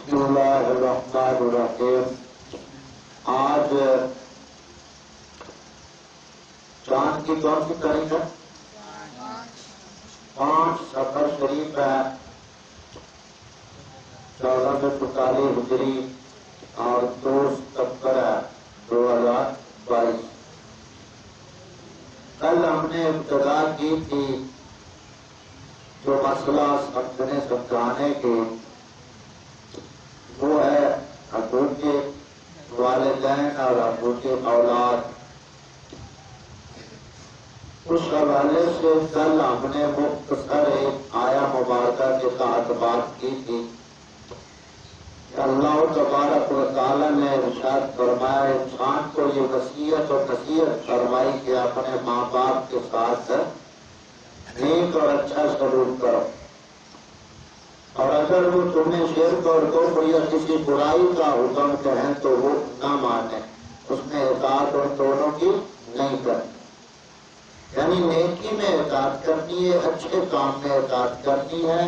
بسم اللہ الرحمن الرحیم۔ آج چاند کی کون سی تاریخ ہے؟ 5 صفر شریف ہے 1445 ہجری اور 2 ستمبر ہے 2022۔ کل ہم نے ابتدا کی تھی جو مسئلہ سمجھانے کی، وہ ہے حقوق والدین اور حقوق اولاد۔ اس حوالے سے کل ہم نے مختصر ایک آیا مبارکہ کے تحت بات کی تھی کہ اللہ تبارک و تعالیٰ نے ارشاد فرمایا، انسان کو یہ وصیت اور نصیحت فرمائی کہ اپنے ماں باپ کے ساتھ نیک اور اچھا سلوک کرو، اور اگر وہ تمہیں شرک اور کفر یا کسی برائی کا حکم کہیں تو وہ نہ مانے، اس میں اطاعت ان دونوں کی نہیں کرنی، یعنی نیکی میں اطاعت کرنی ہے، اچھے کام میں اطاعت کرنی ہے۔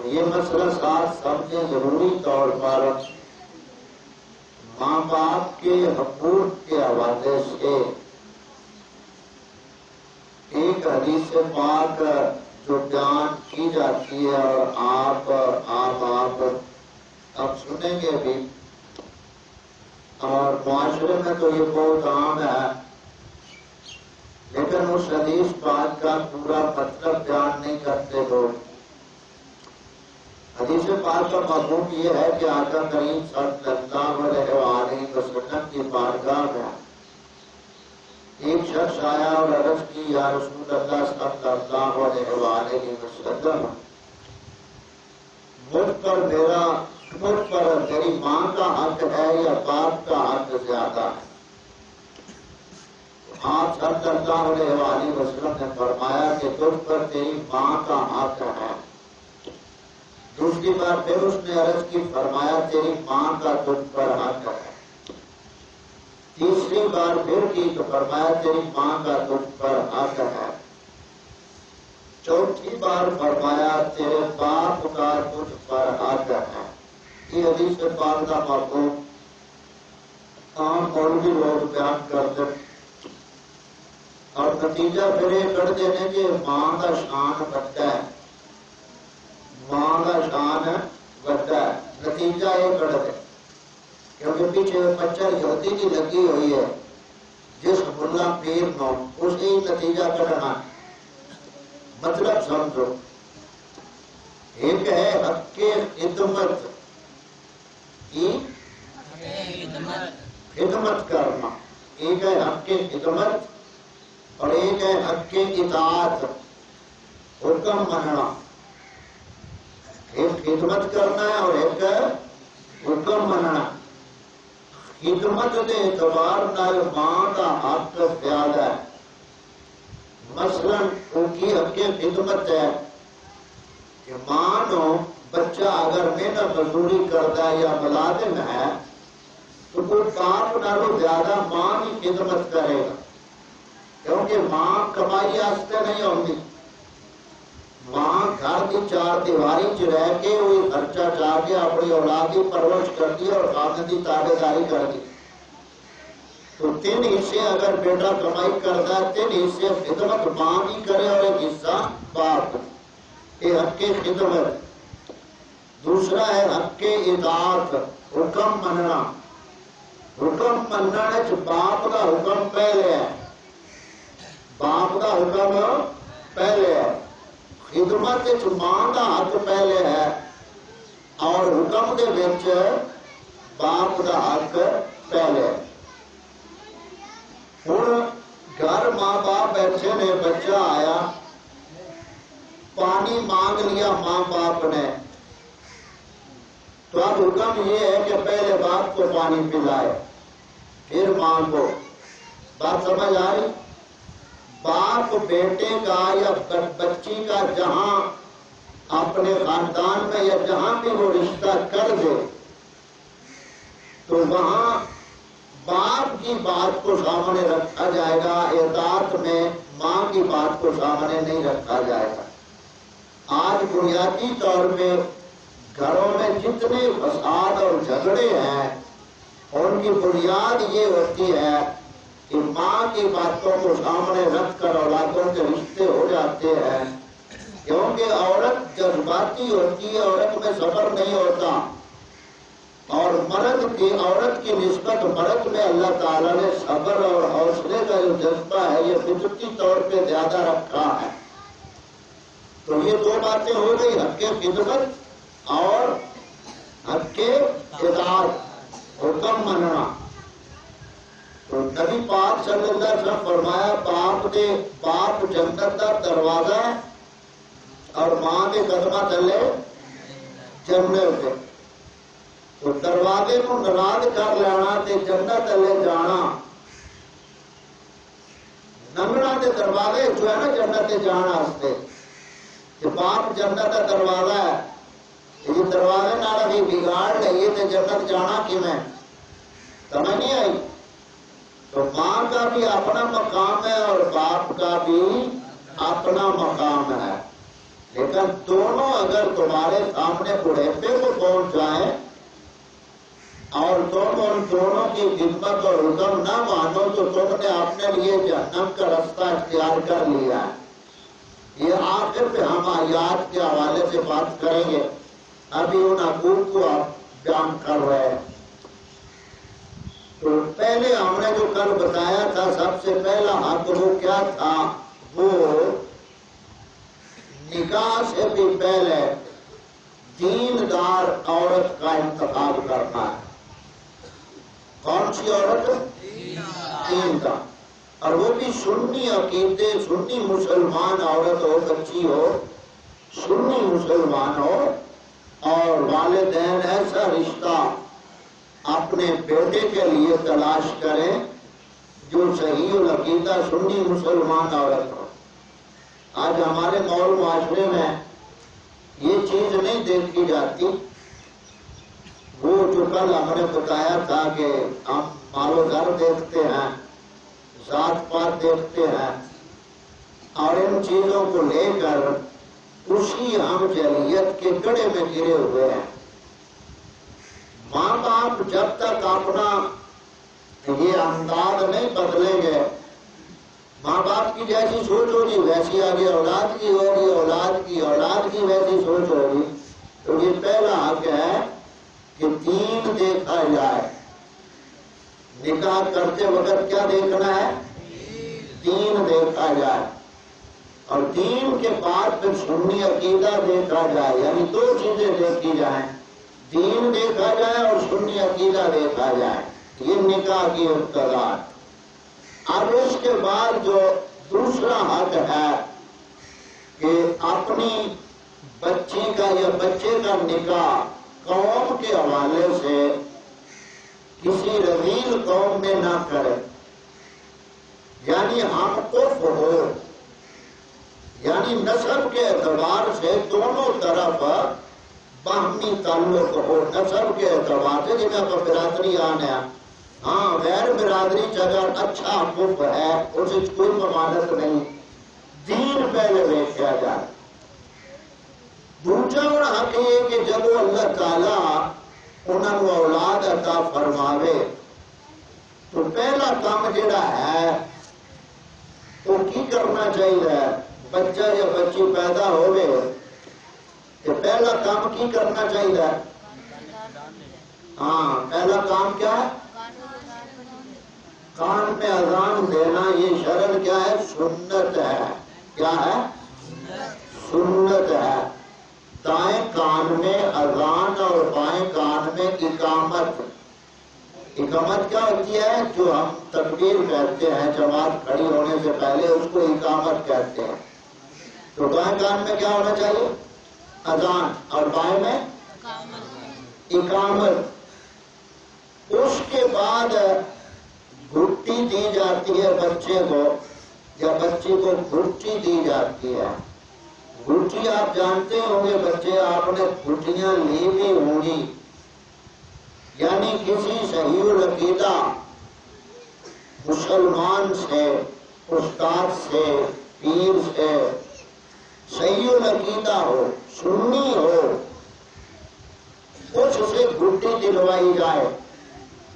یہ مسئلہ ساتھ سمجھیں ضروری طور پر ماں باپ کے حقوق کے حوالے سے ایک حدیث پاک جو بیان کی جاتی ہے، اور آپ اب سنیں گے بھی، اور معاشرے میں تو یہ بہت عام ہے، لیکن اس حدیث پاک کا پورا مطلب بیان نہیں کرتے لوگ۔ حدیث پاک کا مفہوم یہ ہے کہ آقا کریم صلی اللہ علیہ وآلہ وسلم کی بارگاہ میں ایک شخص آیا اور عرض کی، یا رسول اللہ صلی اللہ علیہ وآلہ وسلم، مجھ پر میری ماں کا حق ہے یا باپ کا حق زیادہ ہے؟ آپ صلی اللہ علیہ وآلہ وسلم نے فرمایا کہ تجھ پر تیری ماں کا حق ہے۔ دوسری بار پھر اس نے عرض کی، فرمایا تیری ماں کا تجھ پر حق ہے۔ تیسری بار پھر کی تو فرمایا تیری ماں کا تجھ پر حق ہے۔ چوتھی بار فرمایا تیرے باپ کا تجھ پر حق ہے۔ یہ حدیث پاک کا مفہوم عام مولوی لوگ بیان کرتے اور نتیجہ پھر یہ کر دینے کہ ماں کا شان بڑھتا ہے، ماں کا شان بڑھتا ہے، نتیجہ یہ کر دے، کیونکہ پیچھے بچہ یہودی کی لگی ہوئی ہے، جس ملا پیر نو اس نے نتیجہ کرنا۔ مطلب سمجھو، ایک ہے حق خدمت کی خدمت کرنا، ایک ہے حق خدمت اور ایک ہے حق اطاعت، حکم مننا۔ ایک خدمت کرنا ہے اور ایک حکم مننا۔ خدمت کے اعتبار نال ماں کا حق زیادہ ہے۔ مثلا ان کی حق خدمت ہے کہ ماں نو بچہ اگر محنت مزدوری کرتا ہے یا ملازم ہے تو کوئی باپ نالوں زیادہ ماں کی خدمت کرے گا، کیونکہ ماں کمائی واسطے نہیں ہوتی، ماں گھر کی چار دیواری چ رہ کے وہی خرچہ چاہ کے اپنی اولاد کی پرورش کرتی ہے اور خاندان کی تابے داری کرتی۔ تو 3 حصے اگر بیٹا کمائی کرتا ہے، 3 حصے خدمت ماں کی کرے اور 1 حصہ باپ، یہ حق خدمت۔ دوسرا ہے حق اطاعت، حکم مننا۔ حکم مننے چ باپ کا حکم پہلے ہے، باپ کا حکم پہلے ہے، خدمت چ ماں کا حق پہلے ہے اور حکم کے وچ باپ کا حق پہلے ہے۔ ہوں گھر ماں باپ بیٹھے نے، بچہ آیا، پانی مانگ لیا ماں باپ نے، تو اب حکم یہ ہے کہ پہلے باپ کو پانی پلائے پھر ماں کو۔ بات سمجھ آ رہی؟ باپ بیٹے کا یا بچی کا جہاں اپنے خاندان میں یا جہاں بھی وہ رشتہ کر دے تو وہاں باپ کی بات کو سامنے رکھا جائے گا، اطاعت میں ماں کی بات کو سامنے نہیں رکھا جائے گا۔ آج بنیادی طور پہ گھروں میں جتنے فساد اور جھگڑے ہیں ان کی بنیاد یہ ہوتی ہے کہ ماں کی باتوں کو سامنے رکھ کر اولادوں کے رشتے ہو جاتے ہیں، کیونکہ عورت جذباتی ہوتی ہے، عورت میں صبر نہیں ہوتا، اور عورت کی نسبت مرد میں اللہ تعالیٰ نے صبر اور حوصلے کا جو جذبہ ہے یہ فطرتی طور پہ زیادہ رکھا ہے۔ تو یہ دو باتیں ہو گئی، حق خدمت اور حق اطاعت، حکم مننا۔ تو نبی پاک صلی اللہ علیہ وسلم فرمایا باپ جنت کا دروازہ اور ماں کے قدمہ تلے جنت ہے۔ تو دروازے کو نراض کر لینا تے جنت تلے جانا، ننگنا تے دروازے جو ہے نا جنت تے جانا ہستے کہ باپ جنت کا دروازہ ہے، یہ دروازے نال ابھی بگاڑ لئیے تے جنت جانا کی میں سمجھ نہیں آئی؟ تو ماں کا بھی اپنا مقام ہے اور باپ کا بھی اپنا مقام ہے، لیکن دونوں اگر تمہارے سامنے بڑھاپے کو پہنچ جائیں اور تم ان دونوں کی خدمت اور حکم نہ مانو تو تم نے اپنے لیے جہنم کا رستہ اختیار کر لیا ہے۔ یہ آخر پہ ہم آیات کے حوالے سے بات کریں گے، ابھی ان حقوق کو آپ بیان کر رہے ہیں۔ تو پہلے ہم نے جو کل بتایا تھا سب سے پہلا حق وہ کیا تھا، وہ نکاح سے بھی پہلے دیندار عورت کا انتخاب کرنا ہے۔ کون سی عورت؟ دیندار، اور وہ بھی سنی عقیدے، سنی مسلمان عورت ہو، بچی ہو، سنی مسلمان ہو، اور والدین ایسا رشتہ اپنے بیٹے کے لیے تلاش کریں جو صحیح العقیدہ سنی مسلمان عورت ہو۔ آج ہمارے ماحول معاشرے میں یہ چیز نہیں دیکھی جاتی۔ وہ جو کل ہم نے بتایا تھا کہ ہم مال و گھر دیکھتے ہیں، ذات پات دیکھتے ہیں، اور ان چیزوں کو لے کر اسی ہم جہلیت کے گڑھے میں گرے ہوئے ہیں۔ ماں باپ جب تک اپنا یہ انداز نہیں بدلیں گے، ماں باپ کی جیسی سوچ ہوگی ویسی آگے اولاد کی ہوگی، اولاد کی ویسی سوچ ہوگی۔ تو یہ پہلا حق ہے کہ دین دیکھا جائے۔ نکاح کرتے وقت کیا دیکھنا ہے؟ دین دیکھا جائے، اور دین کے بعد پھر سنی عقیدہ دیکھا جائے، یعنی دو چیزیں دیکھی جائیں، دین دیکھا جائے اور سنی عقیدہ دیکھا جائے۔ یہ نکاح کی ابتدا۔ اب اس کے بعد جو دوسرا حق ہے کہ اپنی بچی کا یا بچے کا نکاح قوم کے حوالے سے کسی رذیل قوم میں نہ کرے، یعنی ہم کف ہو، یعنی نسب کے اعتبار سے دونوں طرف باہمی تعلق ہو، نسب کے اعتبار سے جنہیں کو برادری آنا ہے، ہاں غیر برادری اگر اچھا کف ہے اس کوئی ممانت نہیں، دین پہلے دیکھا جائے۔ دوسرا اور حق یہ کہ جب وہ اللہ تعالیٰ انہوں کو اولاد عطا فرماوے تو پہلا کام جڑا ہے وہ کی کرنا چاہیے؟ بچہ یا بچی پیدا ہوئے تو پہلا کام کی کرنا چاہیے؟ ہاں پہلا کام کیا ہے؟ کان میں اذان دینا۔ یہ شرع کیا ہے؟ سنت ہے۔ کیا ہے؟ سنت ہے۔ دائیں کان میں اذان اور بائیں کان میں اقامت۔ اقامت کیا ہوتی ہے؟ جو ہم تکبیر کہتے ہیں جماعت کھڑی ہونے سے پہلے، اس کو اقامت کہتے ہیں۔ تو دائیں کان میں کیا ہونا چاہیے؟ اذان، اور بائیں میں اقامت۔ اس کے بعد گھٹی دی جاتی ہے بچے کو یا بچی کو گھٹی دی جاتی ہے۔ گھٹی آپ جانتے ہوں گے، بچے آپ نے گھٹیاں لی بھی ہوں گی، یعنی کسی صحیح العقیدہ مسلمان سے، استاد سے، پیر سے صحیح العقیدہ ہو، سنی ہو، دلوائی جائے،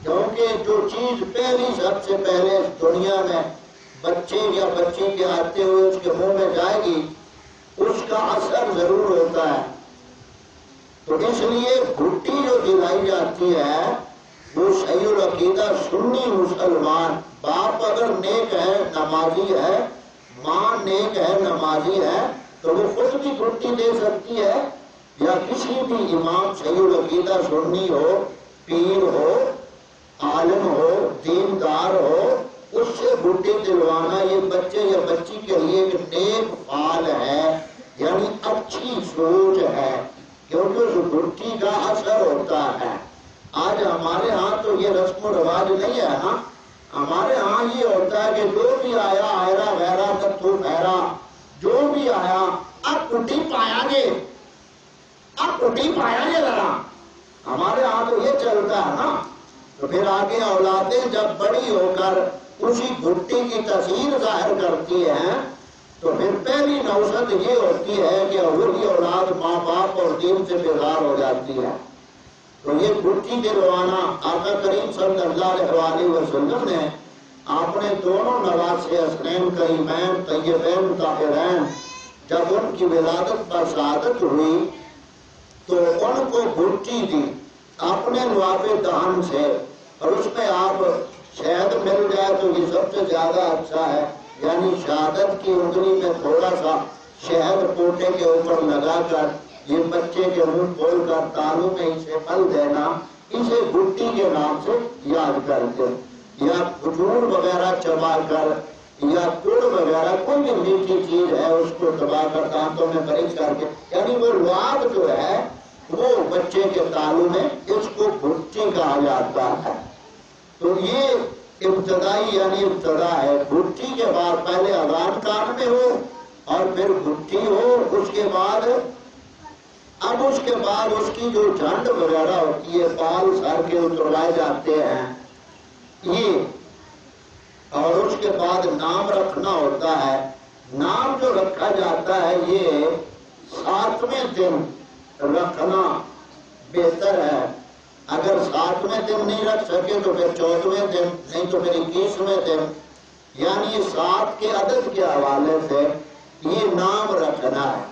کیونکہ جو چیز پہلی سب سے پہلے دنیا میں بچے یا بچی کے آتے ہوئے اس کے منہ میں جائے گی اس کا اثر ضرور ہوتا ہے۔ تو اس لیے گھٹی جو دلائی جاتی ہے وہ صحیح العقیدہ سنی مسلمان، باپ اگر نیک ہے نمازی ہے، ماں نیک ہے نمازی ہے، تو وہ خود بھی گھٹی دے سکتی ہے، یا کسی بھی امام صحیح العقیدہ سنی ہو، پیر ہو، عالم ہو، دیندار ہو، اس سے گھٹی دلوانا یہ بچے یا بچی کے لیے ایک نیک فعل ہے، یعنی اچھی سوچ ہے، کیونکہ اس گھٹی کا اثر ہوتا ہے۔ آج ہمارے ہاں تو یہ رسم و رواج نہیں ہے نا، ہمارے ہاں یہ ہوتا ہے کہ جو بھی آیا آئرا غیرہ تتو بہرا، جو بھی آیا اب کٹی پایا گے، اب کٹی پایا گے ذرا، ہمارے ہاں تو یہ چلتا ہے نا۔ تو پھر آگے اولادیں جب بڑی ہو کر اسی گھٹی کی تصویر ظاہر کرتی ہیں تو پھر پہلی نوسط یہ ہوتی ہے کہ وہی اولاد ماں باپ اور دین سے بیزار ہو جاتی ہے۔ تو یہ گھٹی دلوانا آقا کریم صلی اللہ علیہ وسلم نے اپنے دونوں نواسے حسنین کریمین طیبین طاہرین جب ان کی ولادت پر شہادت ہوئی تو ان کو گھٹی دی اپنے لعاب دہن سے، اور اس میں آپ شہد مل جائے تو یہ سب سے زیادہ اچھا ہے، یعنی شہادت کی انگلی میں تھوڑا سا شہد پوٹے کے اوپر لگا کر یہ بچے کے منہ کھول کر تالو میں اسے مل دینا، اسے گھٹی کے نام سے یاد کرتے، یا کھجور وغیرہ چبا کر یا گڑ وغیرہ کوئی بھی میٹھی چیز ہے اس کو دبا کر دانتوں میں برش کر کے، یعنی وہ لعاب جو ہے وہ بچے کے تالو میں، اس کو گھٹی کہا جاتا ہے۔ تو یہ ابتدائی یعنی ابتدا ہے، گھٹی کے بعد پہلے اذان کان میں ہو اور پھر گھٹی ہو، اس کے بعد اس کی جو جھنڈ وغیرہ ہوتی ہے، بال سر کے اتروائے جاتے ہیں یہ، اور اس کے بعد نام رکھنا ہوتا ہے۔ نام جو رکھا جاتا ہے یہ 7ویں دن رکھنا بہتر ہے، اگر 7ویں دن نہیں رکھ سکے تو پھر 14ویں دن، نہیں تو پھر 21ویں دن، یعنی 7 کے عدد کے حوالے سے یہ نام رکھنا ہے۔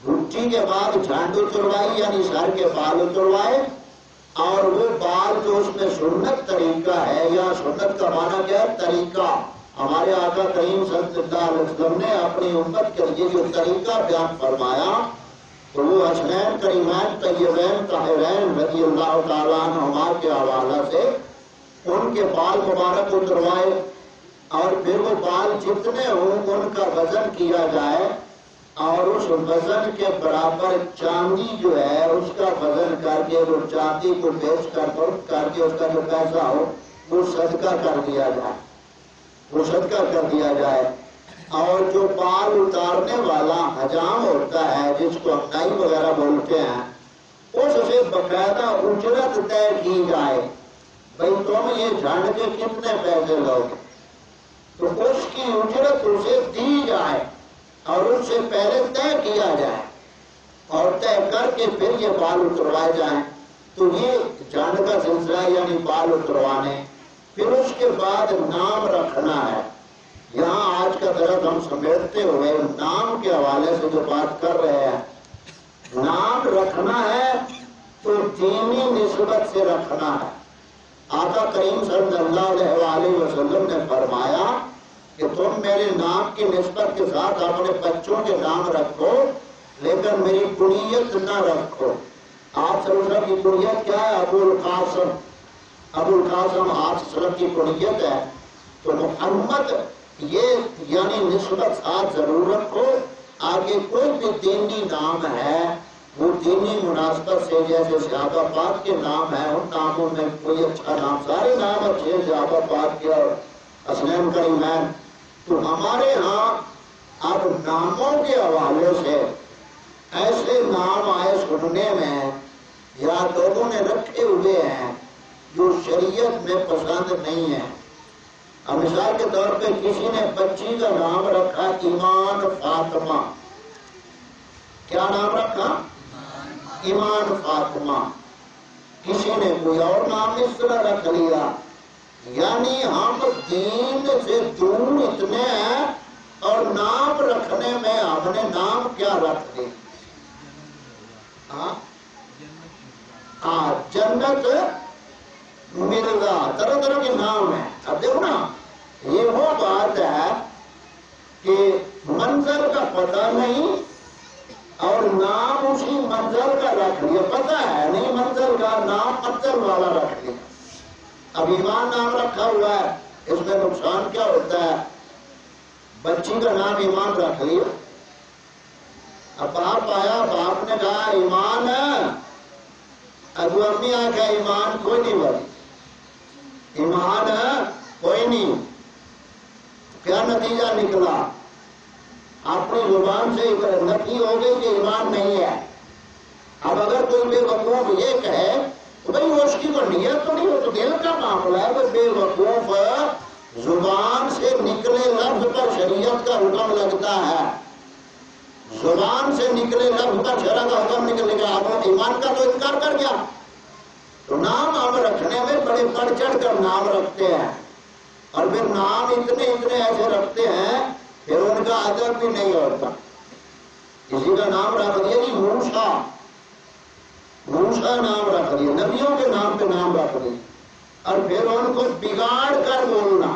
گھٹی کے بعد جھنڈ اتروائی یعنی سر کے بال اتروائے، اور وہ بال جو اس میں سنت طریقہ ہے، یا سنت کا معنی کیا ہے؟ طریقہ۔ ہمارے آقا کریم صلی اللہ علیہ وسلم نے اپنی امت کے لیے جو طریقہ بیان فرمایا تو وہ حسنین کریمین طیبین طاہرین رضی اللہ تعالیٰ عنہما کے حوالہ سے ان کے بال مبارک اتروائے، اور پھر وہ بال جتنے ہوں ان کا وزن کیا جائے، اور اس وزن کے برابر چاندی جو ہے اس کا وزن کر کے وہ چاندی کو بیچ کر فروخت کر کے اس کا جو پیسہ ہو وہ صدقہ کر دیا جائے، وہ صدقہ کر دیا جائے۔ اور جو بال اتارنے والا حجام ہوتا ہے جس کو ہم نائی وغیرہ بولتے ہیں، اس سے باقاعدہ اجرت طے کی جائے، بھئی تم یہ جھنڈ کے کتنے پیسے لوگے، تو اس کی اجرت اسے دی جائے اور اس سے پہلے طے کیا جائے، اور طے کر کے پھر یہ بال اتروائے جائیں۔ تو یہ جھنڈ کا سلسلہ یعنی بال اتروانے، پھر اس کے بعد نام رکھنا ہے۔ یہاں آج کا درس ہم سمیٹتے ہوئے نام کے حوالے سے جو بات کر رہے ہیں، نام رکھنا ہے تو دینی نسبت سے رکھنا ہے۔ آقا کریم صلی اللہ علیہ وسلم نے فرمایا کہ تم میرے نام کی نسبت کے ساتھ اپنے بچوں کے نام رکھو لیکن میری کنیت نہ رکھو۔ آپ صلی اللہ علیہ وسلم کی کنیت کیا ہے؟ ابو القاسم، ابو القاسم آپ صلی اللہ علیہ وسلم کی کنیت ہے، تو محمد یہ یعنی نسبت ساتھ ضرور رکھو۔ آگے کوئی بھی دینی نام ہے وہ دینی مناسبت سے، جیسے صحابہ پاک کے نام ہیں ان ناموں میں کوئی اچھا نام، سارے نام اچھے صحابہ پاک کے اور حسنین کریمین، تو ہمارے ہاں اب ناموں کے حوالے سے ایسے نام آئے سننے میں یا لوگوں نے رکھے ہوئے ہیں جو شریعت میں پسند نہیں ہے۔ اب مثال کے طور پہ کسی نے بچی کا نام رکھا ایمان فاطمہ، کیا نام رکھا؟ ایمان فاطمہ۔ کسی نے کوئی اور نام اس طرح رکھ لیا. یعنی ہم دین سے دور اتنے ہیں اور نام رکھنے میں ہم نے نام کیا رکھ دی؟ جنت مرزا، طرح طرح کے نام ہیں. اب دیکھو نا، یہ وہ بات ہے کہ منظر کا پتہ نہیں اور نام اسی منظر کا رکھ لیا. پتہ ہے نہیں منظر کا، نام پتھر والا رکھ لیا. اب ایمان نام رکھا ہوا ہے، اس میں نقصان کیا ہوتا ہے؟ بچی کا نام ایمان رکھ لیا. اب باپ آیا، باپ نے کہا ایمان ہے. ابو امی آ گیا ایمان کوئی نہیں بھائی، ایمان ہے کوئی نہیں. کیا نتیجہ نکلا؟ اپنی زبان سے نفی ہو گئی کہ ایمان نہیں ہے. اب اگر کوئی بے وقوف یہ کہے بھائی اس کی تو نیت تو نہیں ہو، تو دل کا معاملہ ہے. وہ بے وقوف زبان سے نکلے لفظ پر شریعت کا حکم لگتا ہے، زبان سے نکلے لفظ پر شرع کا حکم نکلے گا. اب ایمان کا تو انکار کر گیا. تو نام ہم رکھنے میں بڑے بڑھ چڑھ کر نام رکھتے ہیں، اور پھر نام اتنے ایسے رکھتے ہیں پھر ان کا ادب بھی نہیں ہوتا. کسی کا نام رکھ دیا جی موسیٰ، موسیٰ نام رکھ دیا، نبیوں کے نام پہ نام رکھ دیا، اور پھر ان کو بگاڑ کر بولنا.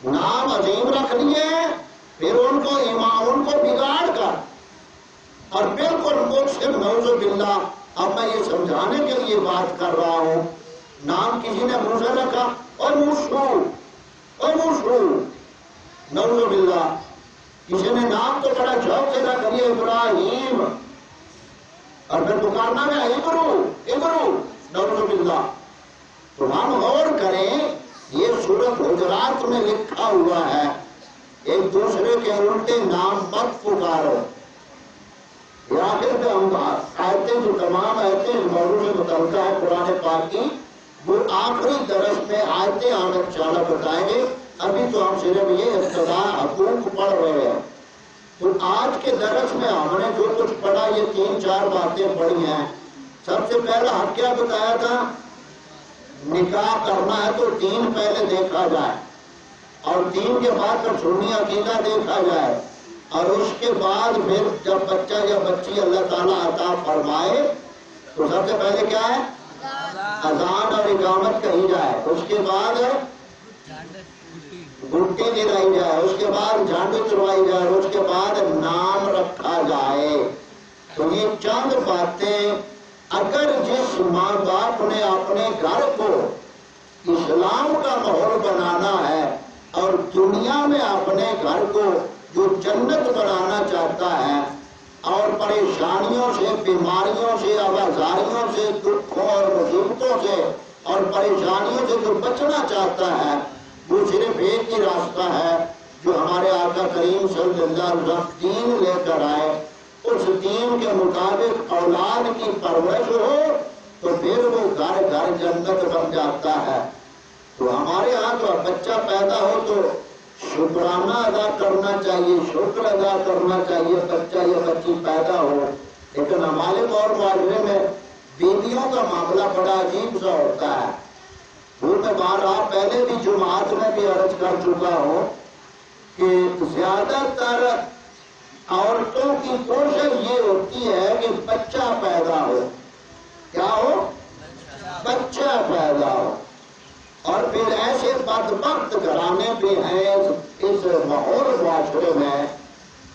نام عظیم رکھ لیے، پھر ان کو بگاڑ کر، اور بالکل مجھ نعوذ باللہ. اب میں یہ سمجھانے کے لیے بات کر رہا ہوں. نام کسی نے موسیٰ رکھا اور موسو نعوذ باللہ. کسی نے نام تو بڑا شوق سے رکھ لیا ابراہیم، اور پھر پکارنا میں ابرو نعوذ باللہ. تو ہم غور کریں، یہ سورۃ حجرات میں لکھا ہوا ہے ایک دوسرے کے الٹے نام مت پکارو. آخر پہ ہم آیتیں جو تمام آیتیں اس موضوع سے متعلقہ ہے قرآن پاک کی، وہ آخری درس میں آیتیں ہم انشاءاللہ بتائیں گے. ابھی تو ہم صرف یہ ابتدا حقوق پڑھ رہے ہیں. تو آج کے درس میں ہم نے جو کچھ پڑھا یہ 3-4 باتیں پڑھی ہیں. سب سے پہلا حق کیا بتایا تھا؟ نکاح کرنا ہے تو دین پہلے دیکھا جائے، اور دین کے بعد پھر سنی عقیدہ دیکھا جائے، اور اس کے بعد پھر جب بچہ یا بچی اللہ تعالیٰ عطا فرمائے تو سب سے پہلے کیا ہے؟ اذان اور اقامت کہی جائے. اس کے بعد گھنٹی گرائی جائے، اس کے بعد جھانڈو چلوائی جائے، اس کے بعد نام رکھا جائے. تو یہ چند باتیں اگر جس ماں باپ نے اپنے گھر کو اسلام کا ماحول بنانا ہے اور دنیا میں اپنے گھر کو جو جنت بنانا چاہتا ہے، اور پریشانیوں سے، بیماریوں سے، آوازاریوں سے، دکھوں اور مصیبتوں سے اور پریشانیوں سے جو بچنا چاہتا ہے، وہ صرف ایک ہی راستہ ہے جو ہمارے آقا کریم صلی اللہ علیہ وسلم دین لے کر آئے. اس دین کے مطابق اولاد کی پرورش ہو تو پھر وہ گھر گھر جنت بن جاتا ہے. تو ہمارے ہاں تو بچہ پیدا ہو تو شکرانہ ادا کرنا چاہیے، شکر ادا کرنا چاہیے بچہ یا بچی پیدا ہو. لیکن ہمارے دور معاشرے میں بیویوں کا معاملہ بڑا عجیب سا ہوتا ہے. وہ میں پہلے بھی جماعت میں بھی عرض کر چکا ہوں کہ زیادہ تر عورتوں کی کوشش یہ ہوتی ہے کہ بچہ پیدا ہو. کیا ہو؟ بچہ پیدا ہو. اور پھر ایسے بدبخت گھرانے بھی ہیں اس ماحول معاشرے میں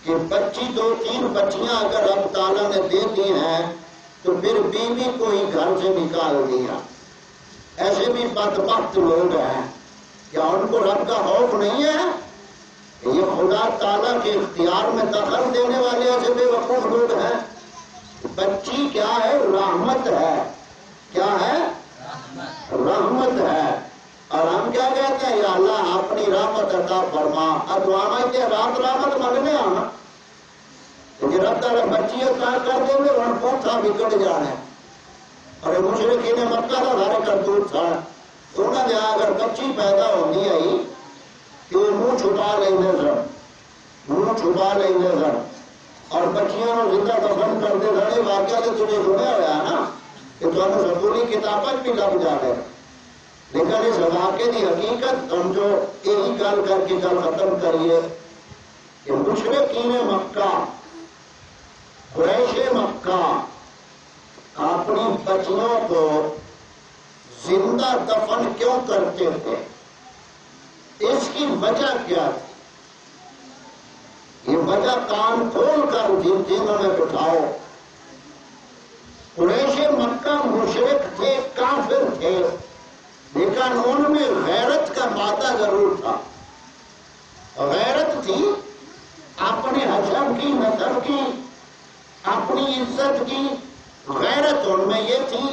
کہ بچی 2-3 بچیاں اگر رب تعالیٰ نے دے دی ہیں تو پھر بیوی کو ہی گھر سے نکال دیا. ایسے بھی بدبخت لوگ ہیں. کیا ان کو رب کا خوف نہیں ہے؟ یہ خدا تعالیٰ کے اختیار میں دخل دینے والے ایسے بے وقوف لوگ ہیں. بچی کیا ہے؟ رحمت ہے. کیا ہے؟ رحمت ہے. اور ہم کیا کہتے ہیں؟ یا اللہ اپنی رحمت عطا فرما. اب دعا مانگتے ہیں رحمت مانگنے آنا. لیکن رب تعالیٰ بچی عطا کر دیں گے اور پوچھا بگڑ جانا. اور مشرقین مکہ کا گھر کرتوت تھا. انہوں نے اگر بچی پیدا ہونی آئی کہ وہ منہ چھپا لیں گے سر، اور بچیوں کو زندہ دفن کر دے سڑے. واقعہ تو تمہیں سنے ہوا نا کہ تمہیں سکولی کتابیں بھی لگ جائے، لیکن اس واقعے کی حقیقت سمجھو، یہی گل کر کے گل ختم کریے کہ مشرکین مکہ، قریش مکہ اپنی بچیوں کو زندہ دفن کیوں کرتے تھے؟ اس کی وجہ کیا تھی؟ یہ وجہ کان کھول کر جنہوں نے بٹھاؤ۔ قریش مکہ مشرک تھے، کافر تھے، لیکن ان میں غیرت کا مادہ ضرور تھا۔ غیرت تھی، اپنے حسب کی، نسب کی، اپنی عزت کی غیرت ان میں یہ تھی۔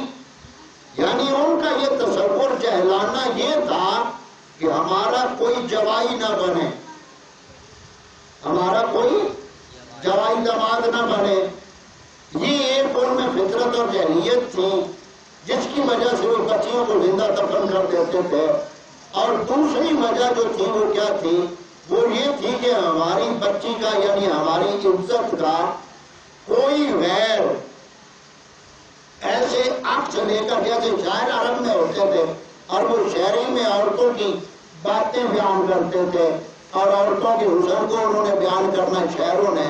یعنی ان کا یہ تصور جہلانہ یہ تھا کہ ہمارا کوئی جوائی نہ بنے، ہمارا کوئی جوائی داماد نہ بنے۔ یہ ایک ان میں فطرت اور جہلیت تھی جس کی وجہ سے وہ بچیوں کو زندہ دفن کر دیتے تھے۔ اور دوسری وجہ جو تھی وہ کیا تھی؟ وہ یہ تھی کہ ہماری بچی کا، یعنی ہماری عزت کا کوئی غیر ایسے عکس لے کر، جیسے شاعر عرب میں ہوتے تھے اور وہ شہری میں عورتوں کی باتیں بیان کرتے تھے اور عورتوں کے حسن کو انہوں نے بیان کرنا شہروں نے،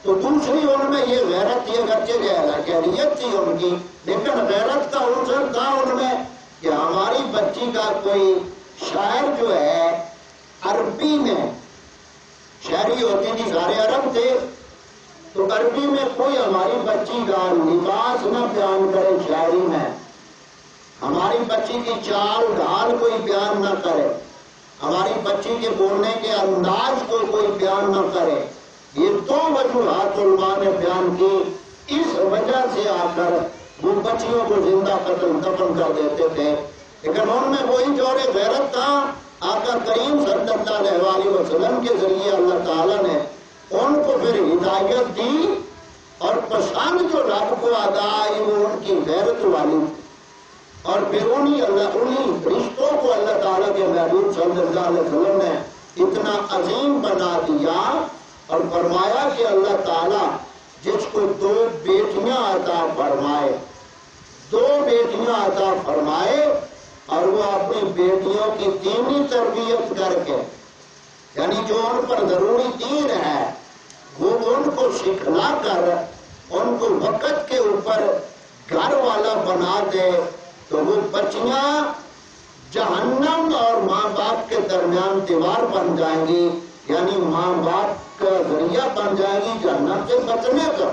تو دوسری ان میں یہ غیرت تھی، اگرچہ جہلیت تھی ان کی، لیکن غیرت کا عنصر تھا ان میں کہ ہماری بچی کا کوئی شاعر جو ہے عربی میں، شاعری ہوتی تھی، سارے عرب تھے، تو عربی میں کوئی ہماری بچی کا لباس نہ بیان کرے شاعری میں، ہماری بچی کی چال ڈھال کوئی بیان نہ کرے، ہماری بچی کے بولنے کے انداز کو کوئی بیان نہ کرے۔ یہ دو وجوہات علماء نے بیان کی، اس وجہ سے آ کر وہ بچیوں کو زندہ قتل دفن کر دیتے تھے۔ لیکن ان میں وہی جوڑ غیرت تھا۔ آقا کریم صلی اللہ علیہ وسلم کے ذریعے اللہ تعالیٰ نے ان کو پھر ہدایت دی، اور پسند جو رب کو ادا آئی وہ ان کی غیرت والی تھی، اور پھر انہی رشتوں کو اللہ تعالیٰ کے محبوب صلی اللہ علیہ وسلم نے اتنا عظیم بنا دیا اور فرمایا کہ اللہ تعالیٰ جس کو دو بیٹیاں عطا فرمائے، دو بیٹیاں عطا فرمائے، اور وہ اپنی بیٹیوں کی دینی تربیت کر کے، یعنی جو ان پر ضروری دین ہے وہ ان کو سکھلا کر ان کو وقت کے اوپر گھر والا بنا دے، تو وہ بچیاں جہنم اور ماں باپ کے درمیان دیوار بن جائیں گی، یعنی ماں باپ کا ذریعہ بن جائیں گی جہنم سے بچنے کا۔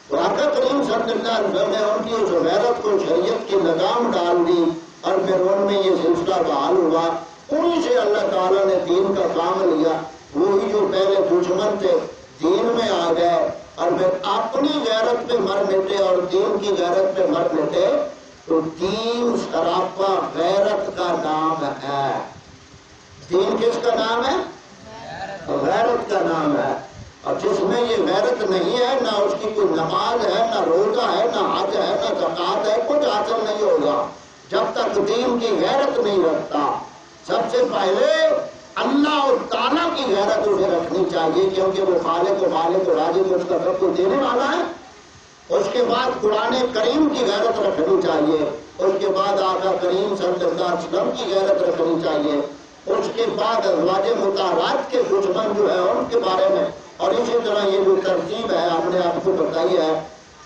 تو آقا کریم صلی اللہ علیہ وسلم نے ان کی اس غیرت کو شریعت کی لگام ڈال دی، اور پھر ان میں یہ سلسلہ بحال ہوا۔ انہی سے اللہ تعالیٰ نے دین کا کام لیا۔ وہی جو پہلے دشمن تھے دین میں آ گئے، اور پھر اپنی غیرت پہ مر مٹے اور دین کی غیرت پہ مر مٹے۔ تو دین سراپا غیرت کا نام ہے۔ دین کس کا نام ہے؟ غیرت کا نام ہے۔ اور جس میں یہ غیرت نہیں ہے، نہ اس کی کوئی نماز ہے، نہ روزہ ہے، نہ حج ہے، نہ زکوٰۃ ہے، کچھ حاصل نہیں ہوگا جب تک دین کی غیرت نہیں رکھتا۔ سب سے پہلے اللہ اور تعالیٰ کی غیرت اسے رکھنی چاہیے، کیونکہ وہ خالق و مالک و رازق اس کا سب کچھ دینے والا ہے۔ اس کے بعد قرآن کریم کی غیرت رکھنی چاہیے، اس کے بعد آقا کریم صلی اللہ علیہ وسلم کی غیرت رکھنی چاہیے، اس کے بعد ازواج مطہرات کے دشمن جو ہے ان کے بارے میں، اور اسی طرح یہ جو ترتیب ہے ہم نے آپ کو بتائی ہے۔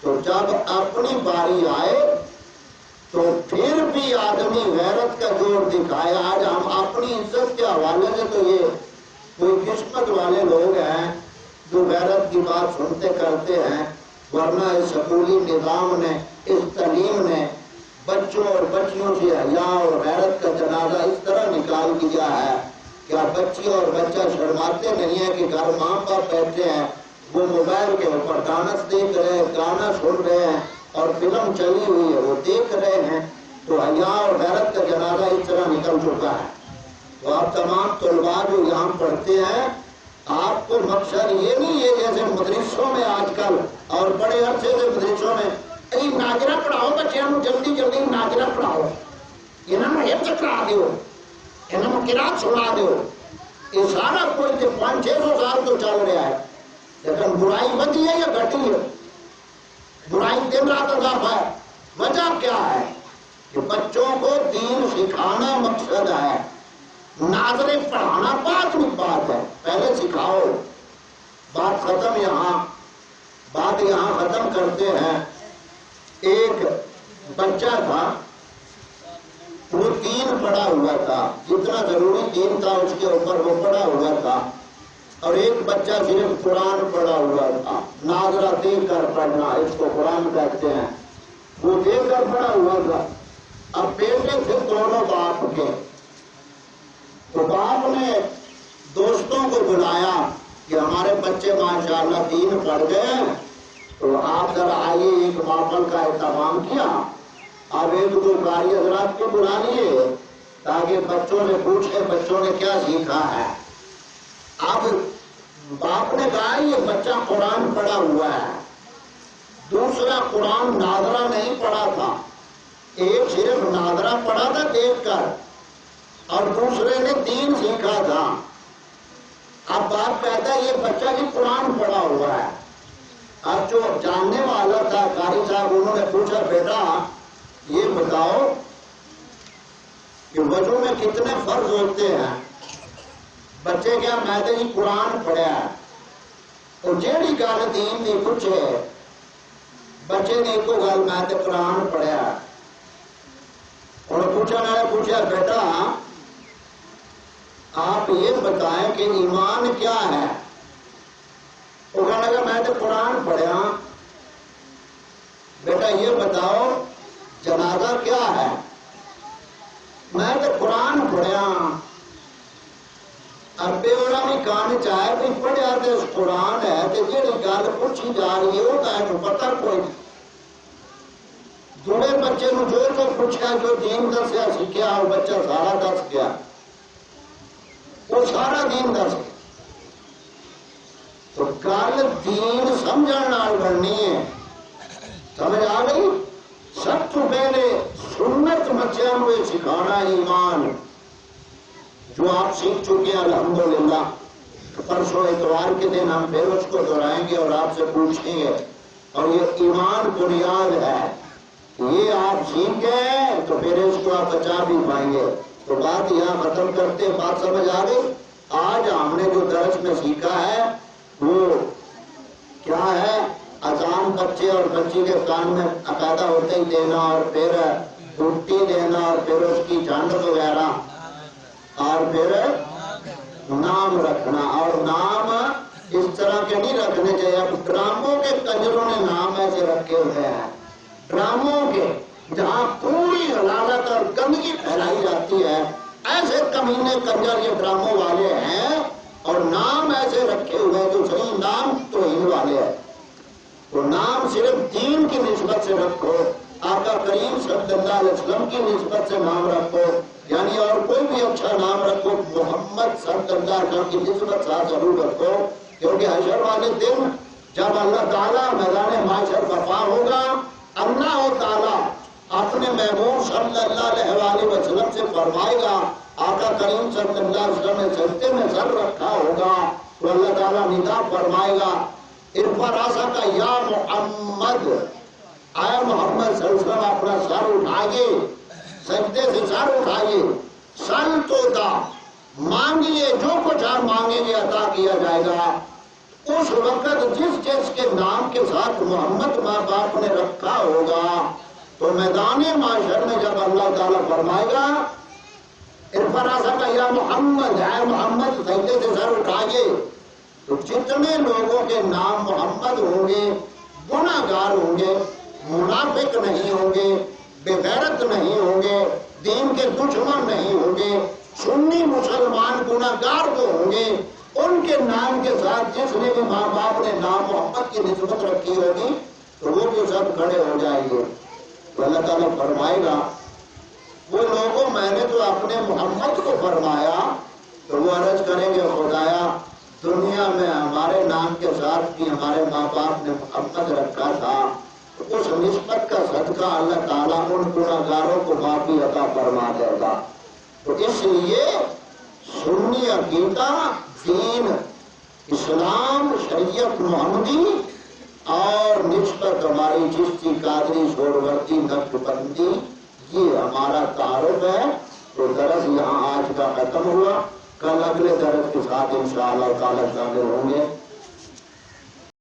تو جب اپنی باری آئے تو پھر بھی آدمی غیرت کا زور دکھائے۔ آج ہم اپنی عزت کے حوالے سے تو یہ کوئی قسمت والے لوگ ہیں جو غیرت کی بات سنتے کرتے ہیں، ورنہ اس سکولی نظام نے، اس تعلیم نے بچوں اور بچیوں سے حیا اور غیرت کا جنازہ اس طرح نکال دیا ہے کہ بچی اور بچہ شرماتے نہیں ہیں کہ گھر ماں باپ بیٹھے ہیں، وہ موبائل کے اوپر ڈانس دیکھ رہے ہیں، گانا سن رہے ہیں، اور فلم چلی ہوئی ہے وہ دیکھ رہے ہیں۔ تو حیا اور غیرت کا جنازہ اس طرح نکل چکا ہے۔ تو آپ تمام طلباء جو یہاں پڑھتے ہیں، آپ کو مقصد یہ نہیں ہے جیسے مدرسوں میں آج کل اور بڑے عرصے سے مدرسوں میں ناظرہ پڑھاؤ، بچوں کو جلدی جلدی ناظرہ پڑھاؤ، انہوں نے حفظ کرا دیو، انہوں نے قرات سنا دیو، یہ سارا کوئی 500-600 سال تو چل رہا ہے، لیکن برائی بچی ہے یا گھٹی ہے؟ برائی دن رات اضافہ ہے، وجہ کیا ہے کہ بچوں کو دین سکھانا مقصد ہے، ناظریں پڑھانا بعد بات ہے، پہلے سکھاؤ۔ بات ختم بات یہاں ختم کرتے ہیں۔ ایک بچہ تھا، وہ دین پڑھا ہوا تھا، جتنا ضروری دین تھا اس کے اوپر وہ پڑھا ہوا تھا، اور ایک بچہ صرف قرآن پڑھا ہوا تھا، ناظرہ دیکھ کر پڑھنا، اس کو قرآن کہتے ہیں، وہ دیکھ کر پڑھا ہوا تھا۔ اب بیٹے تھے دونوں باپ کے، تو باپ نے دوستوں کو بلایا کہ ہمارے بچے ماشاءاللہ دین پڑھ گئے، تو آپ ذرا آئیے، ایک محفل کا اہتمام کیا، اب ایک دو قاری حضرات کو بلا لیے تاکہ بچوں نے پوچھے بچوں نے کیا سیکھا ہے۔ اب باپ نے کہا یہ بچہ قرآن پڑھا ہوا ہے، دوسرا قرآن ناظرہ نہیں پڑھا تھا، ایک صرف ناظرہ پڑھا تھا دیکھ کر، اور دوسرے نے دین سیکھا تھا۔ اب باپ کہتا ہے یہ بچہ بھی قرآن پڑھا ہوا ہے۔ اب جو جاننے والا تھا قاری صاحب، انہوں نے پوچھا بیٹا یہ بتاؤ کہ وضو میں کتنے فرض ہوتے ہیں؟ بچے کیا میں تو جی قرآن پڑھا ہے، اور جیڑی گل دین دی پوچھے بچے نے ایک گل میں تو قرآن پڑھا، اور پوچھا بیٹا آپ یہ بتائیں کہ ایمان کیا ہے؟ وہ کہنے لگا میں تو قرآن پڑھا۔ بیٹا یہ بتاؤ جنازہ کیا ہے؟ میں تو قرآن پڑھا۔ ابے والا بھی کان چاہے بھی پڑھیا تو قرآن ہے، تو جیڑی گل پوچھی جا رہی ہے وہ تو پتہ کوئی نہیں۔ دوڑے بچے نو جو پوچھا، جو دین دسیا سیکھیا، وہ بچہ سارا دس گیا، وہ سارا دین دس گیا۔ تو گل دین سمجھن نال بننی ہے، سمجھ آ گئی؟ سب تو پہلے سنت بچوں کو سکھانا، ایمان جو آپ سیکھ چکے ہیں الحمدللہ۔ پرسوں اتوار کے دن ہم پھر اس کو دہرائیں گے اور آپ سے پوچھیں گے، اور یہ ایمان بنیاد ہے، یہ آپ سیکھ گئے تو پھر اس کو آپ بچا بھی پائیں گے۔ تو بات یہاں ختم کرتے، بات سمجھ آ گئی؟ آج ہم نے جو درس میں سیکھا ہے وہ کیا ہے؟ اذان بچے اور بچی کے کان میں عقیدہ ہوتے ہی دینا، اور پھر ڈوٹی دینا، اور پھر اس کی جھنڈ وغیرہ، اور پھر نام رکھنا۔ اور نام اس طرح کے نہیں رکھنے چاہیے، اب ڈراموں کے کنجروں نے نام ایسے رکھے ہوئے ہیں، ڈراموں کے جہاں پوری غلالت اور گندگی پھیلائی جاتی ہے، ایسے کمینے کنجر یہ ڈراموں والے ہیں، اور نام ایسے رکھے ہوئے جو صحیح نام توہین والے ہیں۔ تو نام صرف دین کی نسبت سے رکھو، آقا کریم صلی اللہ علیہ وسلم کی نسبت سے نام رکھو، یعنی اور کوئی بھی اچھا نام رکھو، محمد صلی اللہ علیہ وسلم کی نسبت سے ضرور رکھو، کیونکہ حشر والے دن جب اللہ تعالیٰ میدان محشر برپا ہوگا، اللہ تعالیٰ اپنے محبوب صلی اللہ علیہ وسلم سے فرمائے گا، آقا کریم صلی اللہ علیہ وسلم نے سجدے میں سر رکھا ہوگا، تو اللہ تعالیٰ ندا فرمائے گا ارفع راسک یا محمد، اے محمد صلی اللہ علیہ وسلم اپنا سر اٹھائیے، سجدے سے سر اٹھائیے، سل تو دا مانگیے، جو کچھ آپ مانگیں گے عطا کیا جائے گا۔ اس وقت جس جس کے نام کے ساتھ محمد ماں باپ نے رکھا ہوگا، تو میدان معاشر میں جب اللہ تعالیٰ فرمائے گا ارفع راسک یا محمد، اے محمد سجدے سے سر اٹھائیے، تو جتنے لوگوں کے نام محمد ہوں گے، گناہگار ہوں گے، منافق نہیں ہوں گے، بے غیرت نہیں ہوں گے، دین کے دشمن نہیں ہوں گے، سنی مسلمان گناہگار تو ہوں گے، ان کے نام کے ساتھ جس نے بھی ماں باپ نے نام محمد کی نسبت رکھی ہوگی تو وہ بھی سب کھڑے ہو جائیں گے۔ تو اللہ تعالیٰ فرمائے گا وہ لوگوں میں نے تو اپنے محمد کو فرمایا، تو وہ عرض کریں گے خدایا دنیا میں ہمارے نام کے ساتھ بھی ہمارے ماں باپ نے محمد رکھا تھا، اس نسبت کا صدقہ اللہ تعالیٰ ان گناہگاروں کو معافی عطا فرما دے گا۔ تو اس لیے سنی عقیدہ، دین اسلام، شریعت محمدی اور نسبت ہماری چشتی قادری سہروردی نقشبندی یہ ہمارا تعارف ہے. تو درس یہاں آج کا ختم ہوا. کل اگلے درس کے ساتھ انشاءاللہ تعالی شامل ہوں گے.